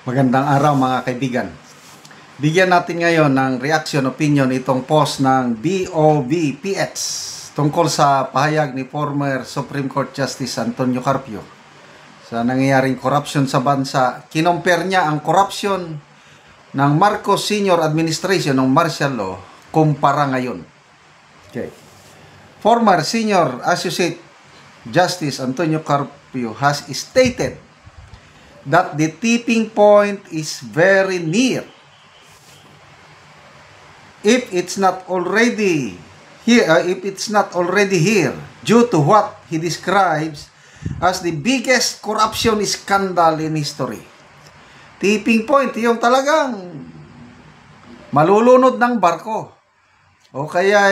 Magandang araw mga kaibigan. Bigyan natin ngayon ng reaction opinion itong post ng BOVPX tungkol sa pahayag ni former Supreme Court Justice Antonio Carpio sa nangyayaring corruption sa bansa. Kinompare niya ang corruption ng Marcos Sr. Administration ng martial law kumpara ngayon. Okay. Former Senior Associate Justice Antonio Carpio has stated that the tipping point is very near. If it's not already here, due to what he describes as the biggest corruption scandal in history. Tipping point, yung talagang malulunod ng barko. O kaya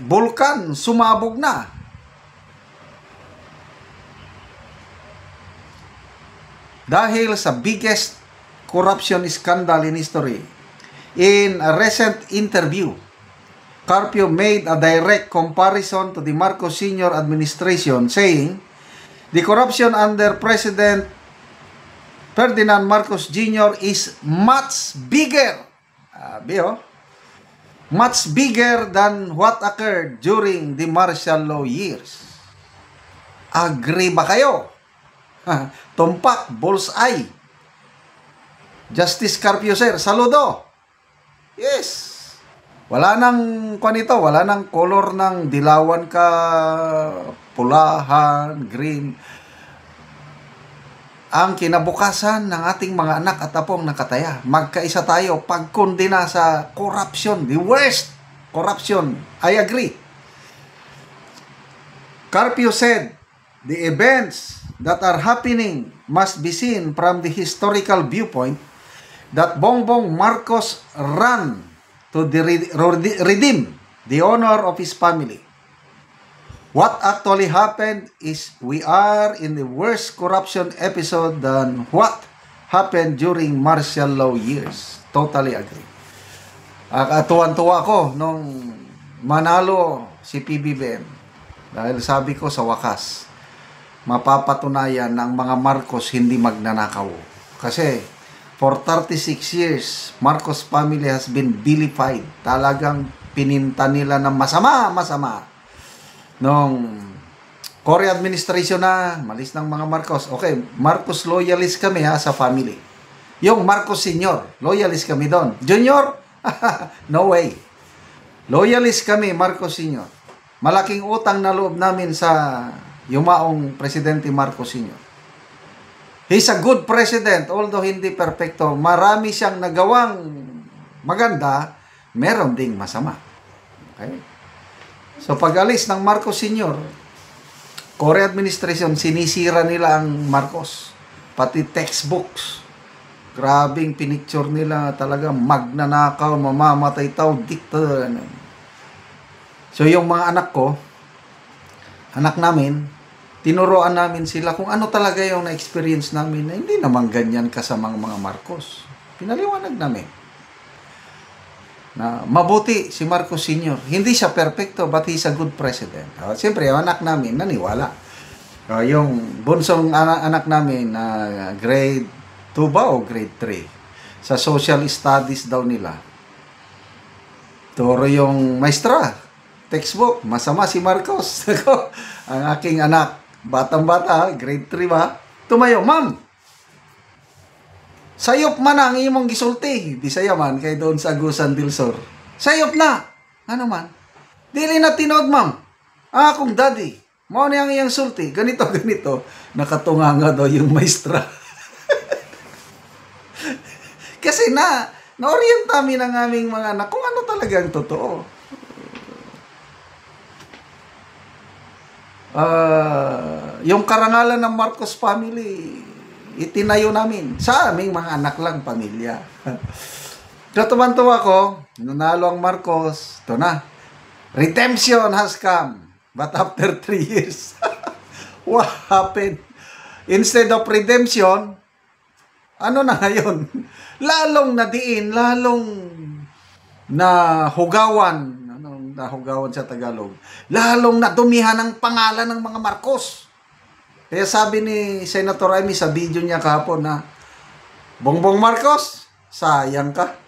bulkan, sumabog na. Dahil sa biggest corruption scandal in history. In a recent interview, Carpio made a direct comparison to the Marcos Sr. administration, saying, the corruption under President Ferdinand Marcos Jr. is much bigger. Much bigger than what occurred during the martial law years. Agree ba kayo? Tumpak, bullseye. Justice Carpio, sir, saludo. Yes. Wala nang kwanito, wala nang color ng dilawan ka, pulahan, green. Ang kinabukasan ng ating mga anak at apong nakataya. Magkaisa tayo pagkondena sa corruption, the worst corruption. I agree. Carpio said, the events that are happening must be seen from the historical viewpoint that Bongbong Marcos ran to redeem the honor of his family. What actually happened is we are in the worst corruption episode than what happened during martial law years. Totally agree. Tuwan-tuwa ko nung manalo si PBBM dahil sabi ko sa wakas, mapapatunayan ng mga Marcos hindi magnanakaw. Kasi for 36 years, Marcos family has been vilified. Talagang pininta nila ng masama. Nung Cory administration na, malis ng mga Marcos. Okay, Marcos loyalist kami sa family. Yung Marcos Senior, loyalist kami doon. Junior? No way. Loyalist kami, Marcos Senior. Malaking utang na loob namin sa yumaong Presidente Marcos Sr. He's a good president, although hindi perfecto. Marami siyang nagawang maganda, meron ding masama. Okay? So pag-alis ng Marcos Sr., Cory administration, sinisira nila ang Marcos. Pati textbooks. Grabing pinicture nila, talaga magnanakaw, mamamatay tao, dictator. So yung mga anak namin, tinuruan namin sila kung ano talaga yung na-experience namin na hindi naman ganyan kasamang mga Marcos. Pinaliwanag namin na mabuti si Marcos Sr. Hindi siya perfecto, but he's a good president. Siyempre, yung anak namin naniwala. Yung bunsong anak namin na grade 2 ba o grade 3? Sa social studies daw nila. Turo yung maestra. Textbook, masama si Marcos. Ang aking anak, batang-bata, grade 3 ba? Tumayo, ma'am. Sayop man ang imong gisulti. Bisaya man, kay doon sa Agusan del Sur. Sayop na. Ano man? Dili na tinod, ma'am. Akong daddy. Mao ni ang iyang sulti. Ganito. Nakatunganga daw yung maestra. Kasi na-orient namin ang aming mga anak kung ano talagang totoo. Yung karangalan ng Marcos family, itinayo namin sa aming mga anak lang, pamilya. So, tumantuwa ko, nanalo ang Marcos, ito na. Redemption has come. But after 3 years, what happened? Instead of redemption, ano na ngayon? Lalong nadiin, lalong nahugawan sa Tagalog, lalong nadumihan ang pangalan ng mga Marcos. Kaya sabi ni Senator Amy sa video niya kahapon na Bongbong Marcos, sayang ka.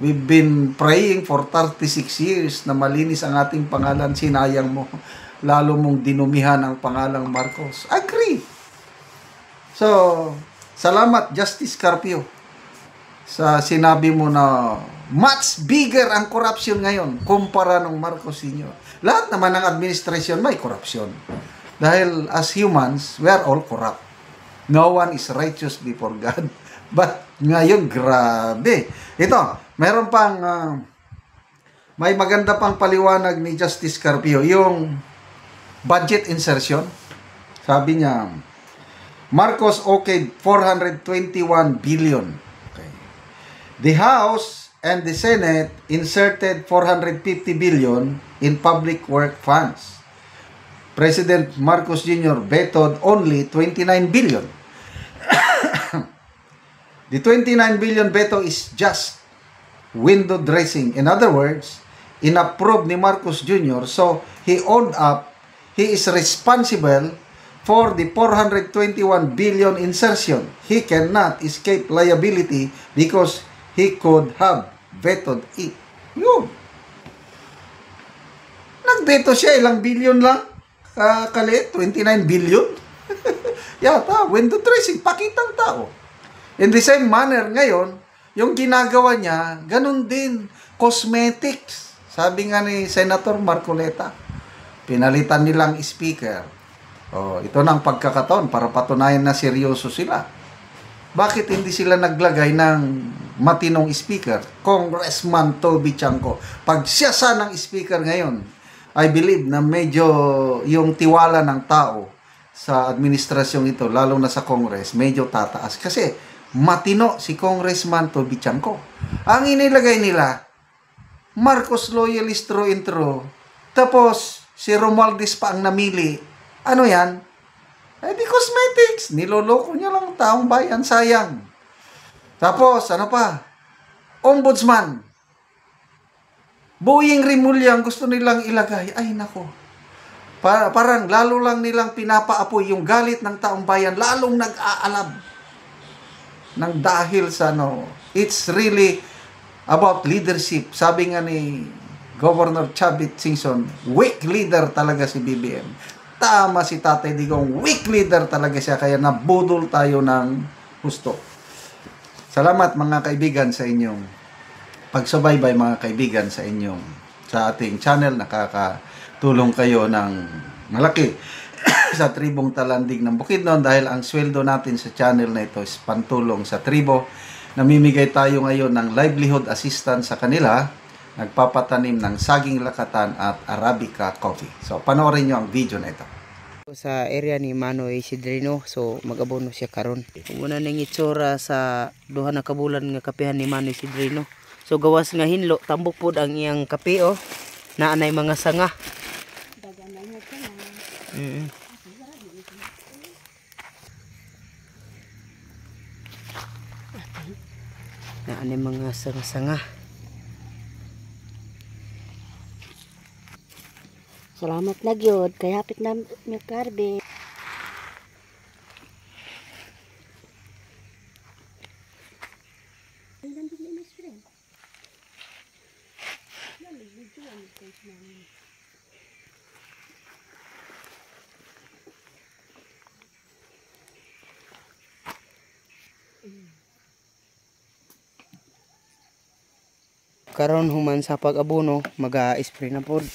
We've been praying for 36 years na malinis ang ating pangalan, sinayang mo. Lalo mong dinumihan ang pangalang Marcos. Agree. So, salamat Justice Carpio sa sinabi mo na much bigger ang corruption ngayon kumpara ng Marcos Sr. Lahat naman ng administrasyon may corruption. Dahil as humans, we are all corrupt. No one is righteous before God. But ngayon, grabe. Ito, meron pang, may maganda pang paliwanag ni Justice Carpio, yung budget insertion. Sabi niya, Marcos okayed 421 billion. Okay. The House and the Senate inserted 450 billion in public work funds. President Marcos Jr. vetoed only 29 billion. The 29 billion veto is just window dressing. In other words, inapproved ni Marcos Jr. So, he owned up, he is responsible for the 421 billion insertion. He cannot escape liability because he could have vetoed it. Yun. Nagveto siya, ilang billion lang. Kalit, 29 billion. Yata, window dressing, pakitang tao. In the same manner, ngayon, yung ginagawa niya, ganun din, cosmetics. Sabi nga ni Senator Marcoleta, pinalitan nilang speaker. Oh, ito na ang pagkakataon para patunayan na seryoso sila. Bakit hindi sila naglagay ng matinong speaker? Congressman Toby Chanco. Pag siya sanang speaker ngayon, I believe na medyo yung tiwala ng tao sa administrasyong ito, lalo na sa Congress, medyo tataas. Kasi matino si Congressman Toby Chanco. Ang inilagay nila, Marcos loyalist through and through. Tapos, si Romualdez pa ang namili. Ano yan? Eh, di cosmetics. Niloloko niya lang ang taong bayan. Sayang. Tapos, ano pa? Ombudsman. Boying Rimulya ang gusto nilang ilagay. Ay, nako. Parang lalo lang nilang pinapaapoy yung galit ng taong bayan. Lalong nag-aalab. Nang dahil sa, it's really about leadership. Sabi nga ni Governor Chavit Singson, weak leader talaga si BBM. Tama si Tatay Digong, weak leader talaga siya, kaya nabudol tayo ng gusto. Salamat mga kaibigan sa inyong pagsubaybay, mga kaibigan sa ating channel. Nakakatulong kayo ng malaki sa tribong Talandig ng Bukidnon dahil ang sweldo natin sa channel na ito is pantulong sa tribo. Namimigay tayo ngayon ng livelihood assistance sa kanila, nagpapatanim ng saging lakatan at Arabica coffee. So, panoorin nyo ang video na ito. Sa area ni Manoy Sidrino, so mag-abono siya karon. Una ning itsura sa duha na kabulan nga kapehan ni Manoy Sidrino. So gawas nga hinlo, tambok pod ang iyang kape oh. Naanay mga sanga. Naanay mga sanga-sanga. Salamat na gyud kay hapit na mi karbe. Karon human sa pag-abono, mag-spray na pod.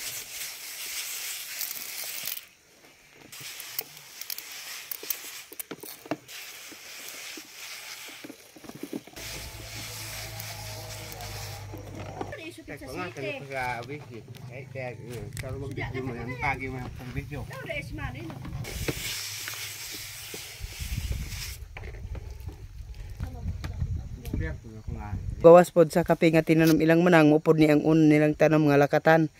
Gawas pod sa kape nga tinanom ilang manang upod ni ang un nilang tanom nga lakatan.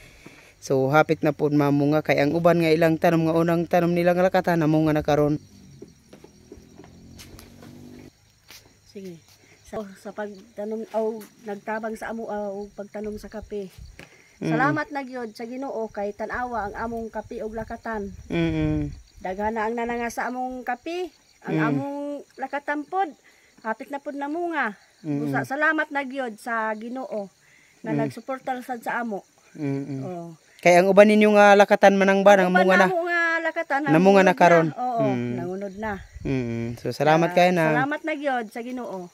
So hapit na pod mamunga kay ang uban nga ilang tanom nga unang tanom nilang lakatan namunga na karon. Sige. Sa pagtanom o nagtabang sa amo o pagtanom sa kape. Salamat na gyud sa Ginoo kay tan-awa ang among kape og lakatan. Daghana ang nananga sa among kape, ang among lakatan pod. hapit na pud namunga. Mm. Busa salamat na gyud sa Ginoo nga nagsuporta sad sa amo. Oh. Kaya ang uban ninyo nga lakatan manang ba nang munga na. Lakatan Namunga na karon. Oo, nangunod na. So salamat kayo na. Salamat na gyud sa Ginoo.